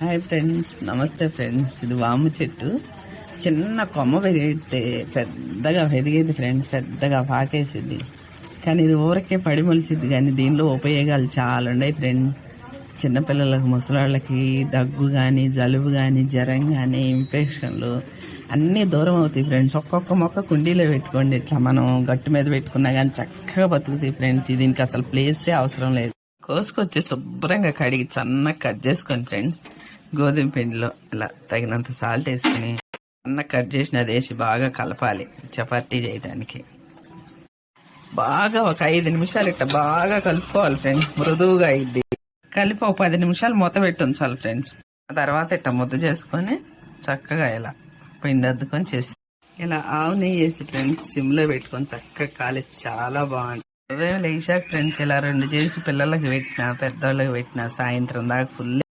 Hi friends, నమస్తే friends. ఇది వాము చెట్టు. చిన్న కొమ్మ పెరిగితే పెద్దగా పెరిగేది ఫ్రెండ్స్, పెద్దగా పాకేసింది. కానీ ఇది ఊరికే పడి మొలిచిద్ది. కానీ దీనిలో ఉపయోగాలు చాలా ఉన్నాయి ఫ్రెండ్స్. చిన్నపిల్లలకు, ముసలాళ్ళకి దగ్గు కానీ, జలుబు కానీ, జ్వరం కానీ, ఇన్ఫెక్షన్లు అన్నీ దూరం అవుతాయి ఫ్రెండ్స్. ఒక్కొక్క మొక్క కుండీలో పెట్టుకోండి. ఇట్లా మనం గట్టు మీద పెట్టుకున్నా కానీ చక్కగా బతుకుతాయి ఫ్రెండ్స్. దీనికి అసలు ప్లేసే అవసరం లేదు. కోసుకొచ్చి శుభ్రంగా కడిగి సన్నగా కట్ చేసుకోండి ఫ్రెండ్స్. గోధుమ పిండిలో ఇలా తగినంత సాల్ట్ వేసుకుని సన్నగా కట్ చేసిన అది వేసి బాగా కలపాలి. చపాతీ చేయడానికి బాగా ఒక 5 నిమిషాలు ఇట్లా బాగా కలుపుకోవాలి ఫ్రెండ్స్. మృదువుగా అయింది. కలిపి ఒక 10 నిమిషాలు మూత పెట్టి ఉంచాలి ఫ్రెండ్స్. ఆ తర్వాత ఇట్లా ముద్ద చేసుకొని చక్కగా ఇలా పిండి అద్దుకొని చేసి ఇలా ఆవు నెయ్యి వేసి ఫ్రెండ్స్ సిమ్లో పెట్టుకొని చక్కగా కాలి చాలా బాగుంటుంది. ఉదయం లేచాక ఫ్రెండ్స్ ఇలా 2 చేసి పిల్లలకి పెట్టినా, పెద్దవాళ్ళకి పెట్టినా సాయంత్రం దాకా ఫుల్